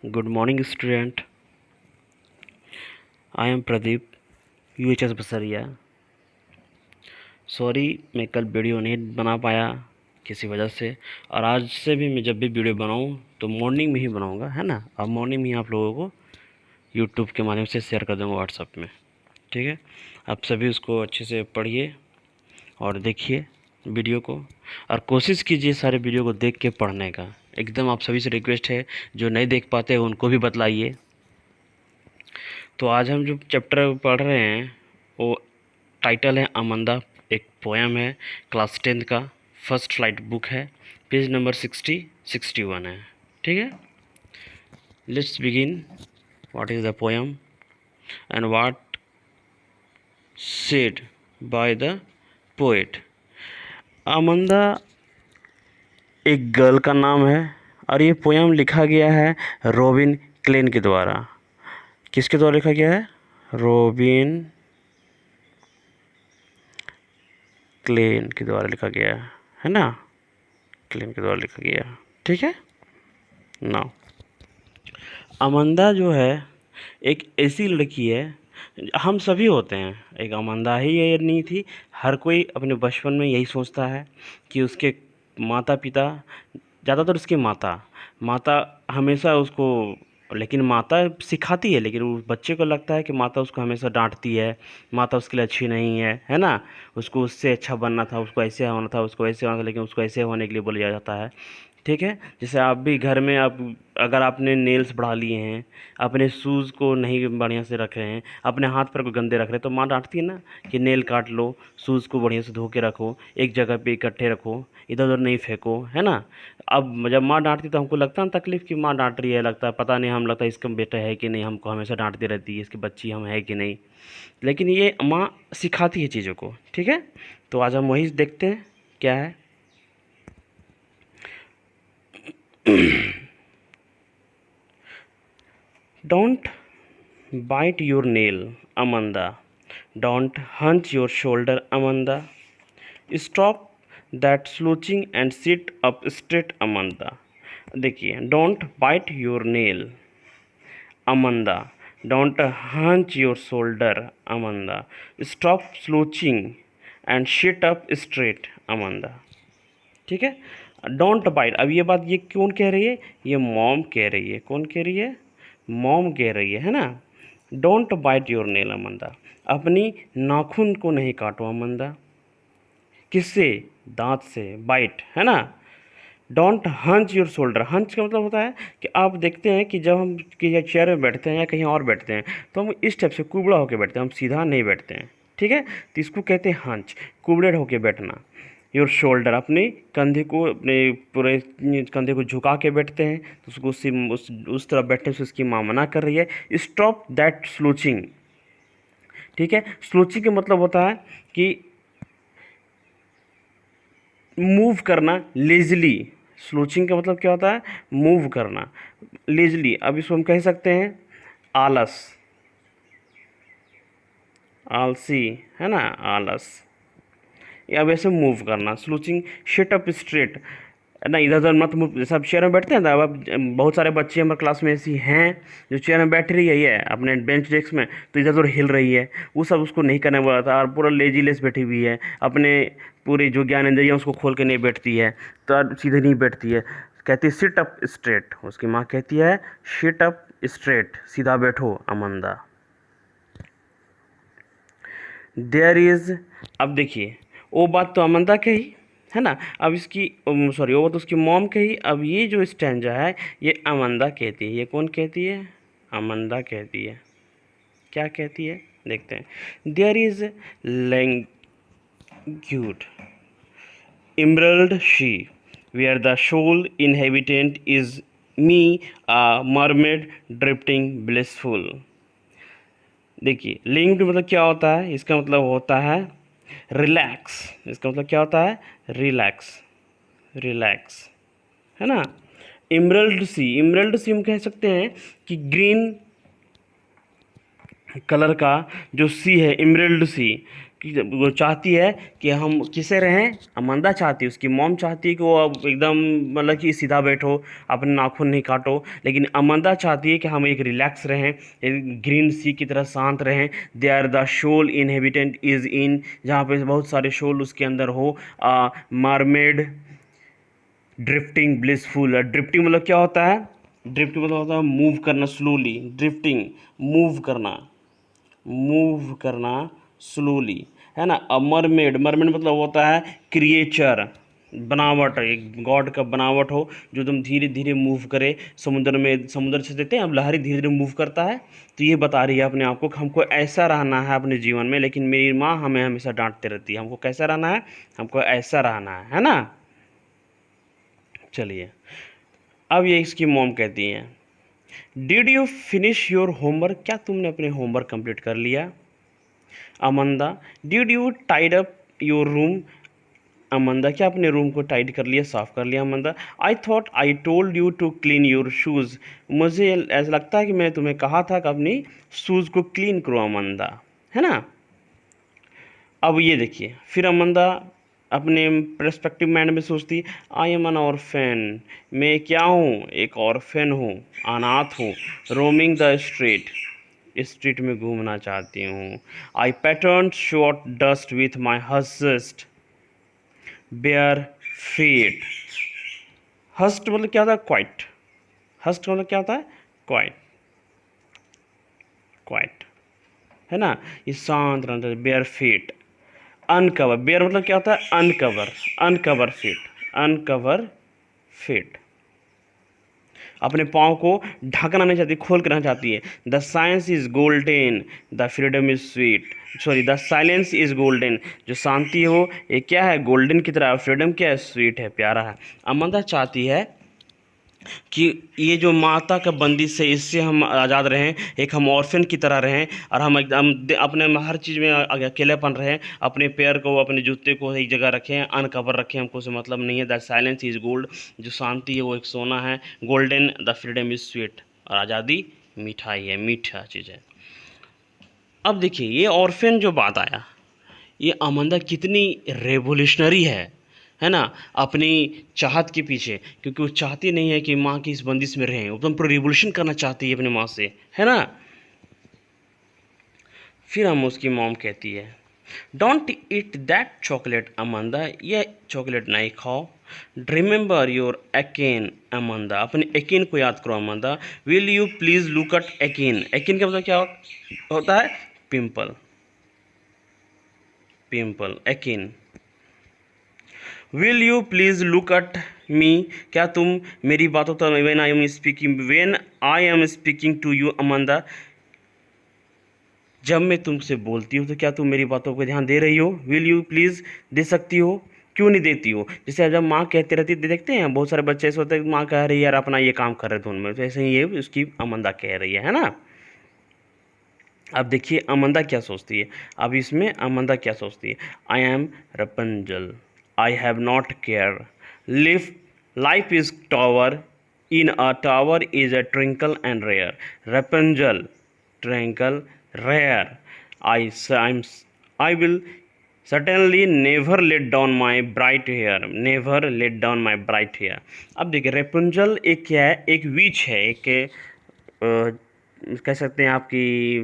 Good morning, student. I am Pradeep, UHS Basaria. Sorry, मैं कल video नहीं बना पाया किसी वजह से। और आज से भी मैं जब भी वीडियो बनाऊँ तो मॉर्निंग में ही बनाऊँगा, है ना। अब मॉर्निंग में ही आप लोगों को यूट्यूब के माध्यम से शेयर कर दूँगा व्हाट्सएप में, ठीक है। आप सभी उसको अच्छे से पढ़िए और देखिए वीडियो को, और कोशिश कीजिए सारे वीडियो को देख के पढ़ने का। एकदम आप सभी से रिक्वेस्ट है, जो नहीं देख पाते हैं उनको भी बतलाइए। तो आज हम जो चैप्टर पढ़ रहे हैं वो टाइटल है अमंदा। एक पोएम है, क्लास 10 का, फर्स्ट फ्लाइट बुक है, पेज नंबर 61 है, ठीक है। Let's begin. What is the poem and what said by the poet. Amanda एक गर्ल का नाम है और ये पोएम लिखा गया है रॉबिन क्लेन के द्वारा। किसके द्वारा लिखा गया है? रॉबिन क्लेन के द्वारा लिखा गया है ना। क्लेन के द्वारा लिखा गया, ठीक है ना। अमंदा जो है एक ऐसी लड़की है, हम सभी होते हैं, एक अमंदा ही ये नहीं थी। हर कोई अपने बचपन में यही सोचता है कि उसके माता पिता, ज़्यादातर उसकी माता माता हमेशा उसको, लेकिन माता सिखाती है, लेकिन उस बच्चे को लगता है कि माता उसको हमेशा डांटती है, माता उसके लिए अच्छी नहीं है ना। उसको उससे अच्छा बनना था, उसको ऐसे होना था, उसको ऐसे होना था, लेकिन उसको ऐसे होने के लिए बोला जाता है, ठीक है। जैसे आप भी घर में, आप अगर आपने नेल्स बढ़ा लिए हैं, अपने शूज़ को नहीं बढ़िया से रख रहे हैं, अपने हाथ पर को गंदे रख रहे हैं, तो माँ डांटती है ना कि नेल काट लो, शूज़ को बढ़िया से धो के रखो, एक जगह पे इकट्ठे रखो, इधर उधर नहीं फेंको, है ना। अब जब माँ डांटती तो हमको लगता है ना तकलीफ़ कि माँ डांट रही है, लगता है पता नहीं, हम लगता है इसका बेटा है कि नहीं, हमको हमेशा डांटती रहती है, इसकी बच्ची हम है कि नहीं। लेकिन ये माँ सिखाती है चीज़ों को, ठीक है। तो आज हम वही देखते हैं क्या है। Don't bite your nail, Amanda. Don't hunch your shoulder, Amanda. Stop that slouching and sit up straight, Amanda. देखिए, don't bite your nail Amanda, don't hunch your shoulder Amanda, stop slouching and sit up straight Amanda, ठीक है। Don't bite, अब ये बात ये कौन कह रही है? ये मॉम कह रही है। कौन कह रही है? मॉम कह रही है ना। डोंट बाइट योर नेल अमंदा, अपनी नाखून को नहीं काटो अमंदा। किससे? दांत से, बाइट, है ना। Don't hunch your shoulder, hunch का मतलब होता है कि आप देखते हैं कि जब हम किसी चेयर में बैठते हैं या कहीं और बैठते हैं तो हम इस टाइप से कुबड़ा होकर बैठते हैं, हम सीधा नहीं बैठते हैं, ठीक है। तो इसको कहते हैं हंच, कुबड़े होकर बैठना। योर शोल्डर, अपने कंधे को, अपने पूरे कंधे को झुका के बैठते हैं, तो उसको उस तरफ बैठने से उसकी माँ मना कर रही है। स्टॉप दैट स्लूचिंग, ठीक है। स्लूचिंग का मतलब होता है कि मूव करना लेजली। स्लूचिंग का मतलब क्या होता है? मूव करना लेजली। अब इसको हम कह सकते हैं आलस, आलसी, है ना, आलस। या वैसे मूव करना, स्लूचिंग। शिट अप स्ट्रेट, ना इधर उधर मत मूव। जैसे आप चेयर में बैठते हैं ना, अब बहुत सारे बच्चे हमारे क्लास में ऐसी हैं जो चेयर में बैठ रही है अपने बेंच डेस्क में, तो इधर उधर हिल रही है, वो सब उसको नहीं करने वाला था, और पूरा लेजीलेस बैठी हुई है, अपने पूरी जो ज्ञान इंद्रियाँ उसको खोल के नहीं बैठती है, तो सीधे नहीं बैठती है। कहती है सिट अप स्ट्रेट, उसकी माँ कहती है सिट अप स्ट्रेट, सीधा बैठो अमंदा। देयर इज़, अब देखिए, वो बात तो अमंदा कही, है ना। अब इसकी, सॉरी, वो तो उसकी मॉम कही। अब ये जो स्टैंजा है ये अमंदा कहती है। ये कौन कहती है? अमंदा कहती है। क्या कहती है? देखते हैं। There is languid emerald sea where the sole inhabitant is me, a mermaid drifting blissful। देखिए, लिंक्ड मतलब क्या होता है? इसका मतलब होता है रिलैक्स। इसका मतलब क्या होता है? रिलैक्स, रिलैक्स, है ना। इमरल्ड सी, इमरल्ड सी हम कह सकते हैं कि ग्रीन कलर का जो सी है, इमरल्ड सी, वो चाहती है कि हम किसे रहें, अमंदा चाहती है, उसकी मॉम चाहती है कि वो अब एकदम मतलब कि सीधा बैठो, अपने नाखून नहीं काटो, लेकिन अमंदा चाहती है कि हम एक रिलैक्स रहें, एक ग्रीन सी की तरह शांत रहें। They are the shoal inhabitant is in, जहाँ पे बहुत सारे शोल उसके अंदर हो। Mermaid drifting blissful. ड्रिफ्टिंग मतलब क्या होता है, ड्रिफ्टिंग मतलब होता है मूव करना स्लोली, ड्रिफ्टिंग मूव करना, मूव करना स्लोली, है ना। मरमेड, मरमेड मतलब होता है क्रिएचर, बनावट, एक गॉड का बनावट हो जो एकदम धीरे धीरे मूव करे समुद्र में। समुद्र से देते हैं अब लहरी धीरे धीरे मूव करता है, तो ये बता रही है अपने आप को कि हमको ऐसा रहना है अपने जीवन में। लेकिन मेरी माँ हमें हमेशा डांटती रहती है, हमको कैसा रहना है, हमको ऐसा रहना है ना। चलिए, अब ये इसकी मॉम कहती हैं, did you finish your homework, क्या तुमने अपने होमवर्क कंप्लीट कर लिया। Amanda, did you tidy up your room, Amanda क्या अपने रूम को टाइड कर लिया, साफ कर लिया। Amanda, I thought I told you to clean your shoes, मुझे ऐसा लगता है कि मैंने तुम्हें कहा था कि अपनी शूज़ को क्लीन करो अमंदा, है ना। अब ये देखिए, फिर अमंदा अपने पर्सपेक्टिव माइंड में सोचती, आई एम एन ऑर्फेन, मैं क्या हूँ, एक ऑर्फेन हूँ, अनाथ हूँ। रोमिंग द स्ट्रीट, स्ट्रीट में घूमना चाहती हूँ। I pattern short dust with my hushed bare feet. Hushed मतलब क्या होता है, क्वाइट, हस्ट मतलब क्या होता है, क्वाइट, क्वाइट, है ना, ये शांत रहता है। बेयर फीट, अनकवर, बेयर मतलब क्या होता है, uncover, uncover feet, uncover feet, अपने पाँव को ढकना नहीं चाहती, खोल कर रहना चाहती है। The science is golden, the freedom is sweet, sorry the silence is golden, जो शांति हो ये क्या है, गोल्डन की तरह, फ्रीडम क्या है, स्वीट है, प्यारा है। अमंदा चाहती है कि ये जो माता का बंदिश है इससे हम आज़ाद रहें, एक हम ऑर्फन की तरह रहें, और हम एकदम अपने हर चीज़ में अकेलेपन रहें, अपने पैर को, अपने जूते को एक जगह रखें, अनकवर रखें, हमको उससे मतलब नहीं है। द साइलेंस इज़ गोल्ड, जो शांति है वो एक सोना है। Golden, the freedom is sweet, और आज़ादी मिठाई है, मीठा चीज़ है। अब देखिए ये ऑर्फन जो बात आया, ये अमंदा कितनी रेवोल्यूशनरी है ना, अपनी चाहत के पीछे, क्योंकि वो चाहती नहीं है कि माँ की इस बंदिश में रहें, एकदम पूरा रिवोल्यूशन करना चाहती है अपनी माँ से, है ना। फिर हम उसकी मॉम कहती है, डोंट ईट दैट चॉकलेट अमंदा, ये चॉकलेट नहीं खाओ। रिमेंबर योर एकेन अमंदा, अपने एकेन को याद करो Amanda. Will you please look at acne, acne का मतलब क्या होता है, pimple, pimple, acne. Will you please look at me, क्या तुम मेरी बातों तक, when I am speaking to you Amanda, जब मैं तुमसे बोलती हूँ तो क्या तुम मेरी बातों पर ध्यान दे रही हो। विल यू प्लीज़ दे सकती हो, क्यों नहीं देती हो। जैसे जब माँ कहते रहती है, देखते हैं बहुत सारे बच्चे ऐसे होते हैं, माँ कह रही है यार अपना ये काम कर रहे थे उनमें, तो ऐसे ही ये उसकी अमंदा कह रही है ना। अब देखिए अमंदा क्या सोचती है, अब इसमें अमंदा क्या सोचती है, I am Rapunzel, I have not care, live life is tower, in a tower is a twinkle and rare, Rapunzel, twinkle, rare, I will certainly never let down my bright hair, never let down my bright hair। अब देखिए Rapunzel एक क्या है, एक विच है, एक कह सकते हैं आपकी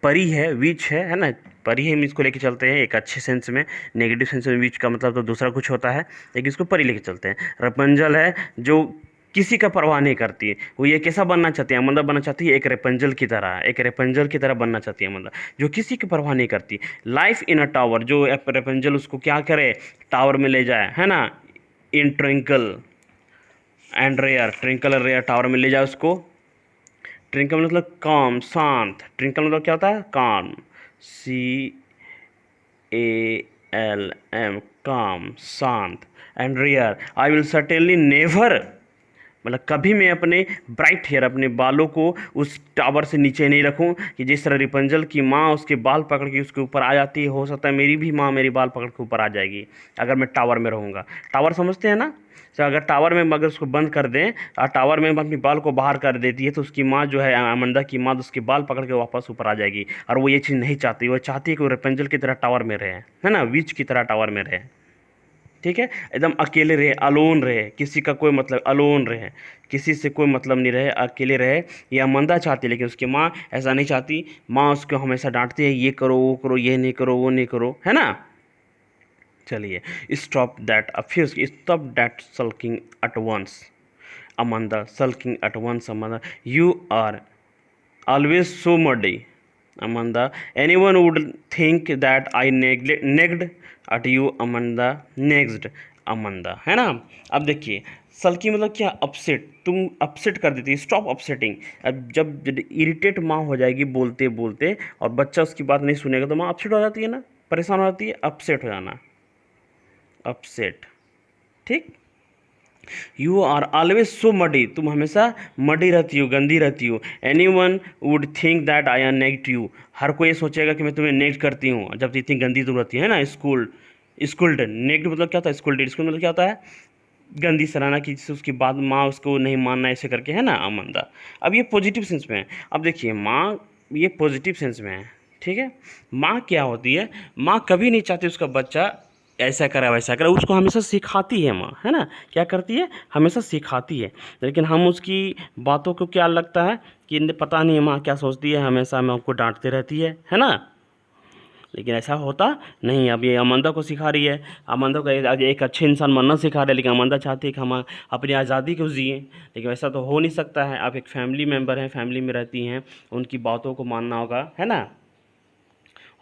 परी है, विच है ना, परी है, हम इसको लेके चलते हैं एक अच्छे सेंस में। नेगेटिव सेंस में विच का मतलब तो दूसरा कुछ होता है, लेकिन इसको परी लेके चलते हैं। रपंजल है जो किसी का परवाह नहीं करती है, वो ये कैसा बनना चाहती है, मतलब बनना चाहती है एक रेपंजल की तरह, एक रेपंजल की तरह बनना चाहती है, मतलब जो किसी की परवाह नहीं करती। लाइफ इन अ टावर, जो रेपंजल उसको क्या करे, टावर में ले जाए, है ना। इन ट्विंकल एंड रेयर, ट्विंकल और रेयर टावर में ले जाए उसको। ट्विंकल मतलब काम, शांत, ट्विंकल मतलब क्या होता है, काम, CALM, काम, शांत। And rare, I will certainly never मतलब कभी मैं अपने ब्राइट हेयर, अपने बालों को उस टावर से नीचे नहीं रखूं कि जिस तरह रिपंजल की माँ उसके बाल पकड़ के उसके ऊपर आ जाती है, हो सकता है मेरी भी माँ मेरी बाल पकड़ के ऊपर आ जाएगी अगर मैं टावर में रहूँगा। टावर समझते हैं ना? तो अगर टावर में अगर उसको बंद कर दें और टावर में अपनी बाल को बाहर कर देती है तो उसकी माँ जो है, अमंदा की माँ, तो उसके बाल पकड़ के वापस ऊपर आ जाएगी। और वो ये चीज़ नहीं चाहती, वो चाहती है कि वो रेपेंजल की तरह टावर में रहे, है ना, विच की तरह टावर में रहे। ठीक है, एकदम अकेले रहे, अलोन रहे, किसी का कोई मतलब, अलोन रहे, किसी से कोई मतलब नहीं रहे, अकेले रहे। ये अमंदा चाहती है, लेकिन उसकी माँ ऐसा नहीं चाहती। माँ उसको हमेशा डांटती है, ये करो वो करो, ये नहीं करो वो नहीं करो, है ना। चलिए, स्टॉप दैट, अब फिर stop that sulking at once Amanda, sulking at once Amanda, you are always so muddy Amanda, anyone would think that I negged at you Amanda, next Amanda, है ना। अब देखिए, सल्की मतलब क्या, अपसेट, तुम अपसेट कर देती है, स्टॉप अपसेटिंग। अब जब इरिटेट माँ हो जाएगी बोलते बोलते और बच्चा उसकी बात नहीं सुनेगा तो माँ अपसेट हो जाती है ना, परेशान हो जाती है, अपसेट हो जाना, अपसेट। ठीक, you are always so muddy, तुम हमेशा मडी रहती हो, गंदी रहती हो। Anyone would think that I are nagged you, हर कोई ये सोचेगा कि मैं तुम्हें नेग्ट करती हूँ जब इतनी गंदी तुम रहती है ना। स्कूल्ड, नेग्ट मतलब क्या होता है, स्कूल्ड, स्कूल मतलब क्या होता है, गंदी सराहना की, जिससे उसकी बात माँ उसको नहीं मानना, ऐसे करके, है ना, अमंदा। अब ये पॉजिटिव सेंस में है। अब देखिए माँ, ये पॉजिटिव सेंस में है, ठीक है। माँ क्या होती है, माँ कभी नहीं चाहती उसका बच्चा ऐसा करे वैसा करे, उसको हमेशा सिखाती है माँ, है ना, क्या करती है, हमेशा सिखाती है। लेकिन हम उसकी बातों को क्या लगता है कि पता नहीं माँ क्या सोचती है, हमेशा मैं उसको डांटते रहती है ना। लेकिन ऐसा होता नहीं। अब ये अमंदा को सिखा रही है, अमंदा को एक अच्छे इंसान बनना सिखा रहे हैं, लेकिन अमंदा चाहती है कि हम अपनी आज़ादी को जिए। लेकिन ऐसा तो हो नहीं सकता है। आप एक फैमिली मेम्बर हैं, फैमिली में रहती हैं, उनकी बातों को मानना होगा, है ना,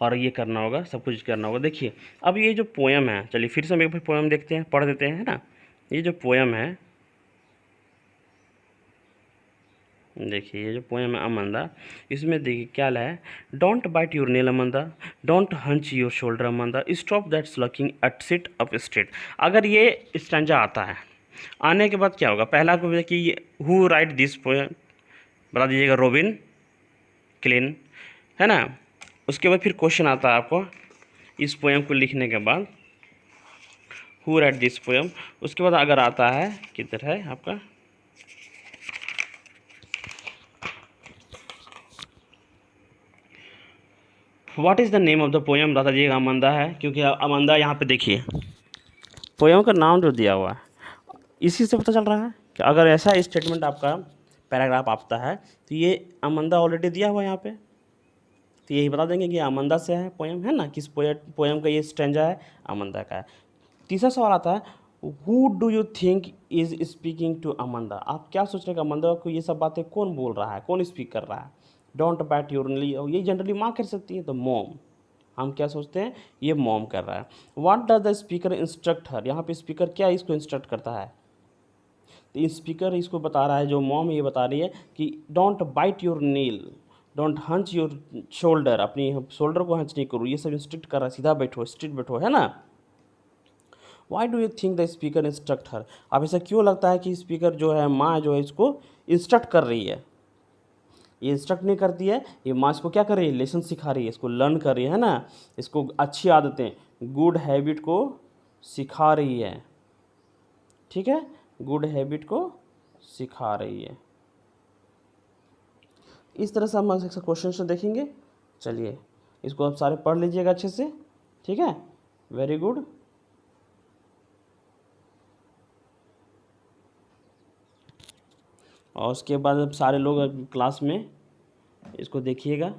और ये करना होगा, सब कुछ करना होगा। देखिए, अब ये जो पोयम है, चलिए फिर से हम एक बार पोयम देखते हैं, पढ़ देते हैं, है ना। ये जो पोयम है, देखिए ये जो पोएम है अमंदा, इसमें देखिए क्या है, don't bite your nail Amanda, don't hunch your shoulder Amanda, stop that slouching at sit up straight. अगर ये स्टैंजा आता है, आने के बाद क्या होगा, पहला को कि हु राइट दिस पोएम, बता दीजिएगा, रोबिन क्लिन, है ना। उसके बाद फिर क्वेश्चन आता है आपको, इस पोएम को लिखने के बाद हु राइट दिस पोएम। उसके बाद अगर आता है, किधर है आपका, what is the name of the poem, बता दीजिएगा, अमंदा है, क्योंकि अमंदा यहाँ पे देखिए पोएम का नाम जो दिया हुआ है, इसी से पता चल रहा है कि अगर ऐसा स्टेटमेंट आपका पैराग्राफ आता है तो ये अमंदा ऑलरेडी दिया हुआ है यहाँ पे, तो यही बता देंगे कि अमंदा से है पोएम, है ना, किस पोएम का ये स्टैंजा है, अमंदा का है। तीसरा सवाल आता है, who do you think is speaking to Amanda, आप क्या सोच रहे हैं कि अमंदा को ये सब बातें कौन बोल रहा है, कौन स्पीक कर रहा है। डोंट बैट योर, ये जनरली माँ कर सकती है, तो मॉम, हम क्या सोचते हैं, ये मॉम कर रहा है। What does the speaker instruct her, यहाँ पे स्पीकर क्या इसको इंस्ट्रक्ट करता है, तो स्पीकर इसको बता रहा है, जो मॉम ये बता रही है कि don't bite your nail, don't hunch your shoulder, अपनी शोल्डर को हंच नहीं करो, ये सब इंस्ट्रक्ट कर रहा है, सीधा बैठो, स्ट्रिट बैठो, है ना। Why do you think the speaker instruct her, अब ऐसा क्यों लगता है कि स्पीकर जो है, माँ जो है, इसको इंस्ट्रक्ट कर रही है। ये इंस्ट्रक्ट नहीं करती है, ये माँ इसको क्या कर रही है, लेसन सिखा रही है, इसको लर्न कर रही है ना, इसको अच्छी आदतें, गुड हैबिट को सिखा रही है, ठीक है, गुड हैबिट को सिखा रही है। इस तरह से हम क्वेश्चन से देखेंगे। चलिए, इसको आप सारे पढ़ लीजिएगा अच्छे से, ठीक है, वेरी गुड। और उसके बाद अब सारे लोग क्लास में इसको देखिएगा।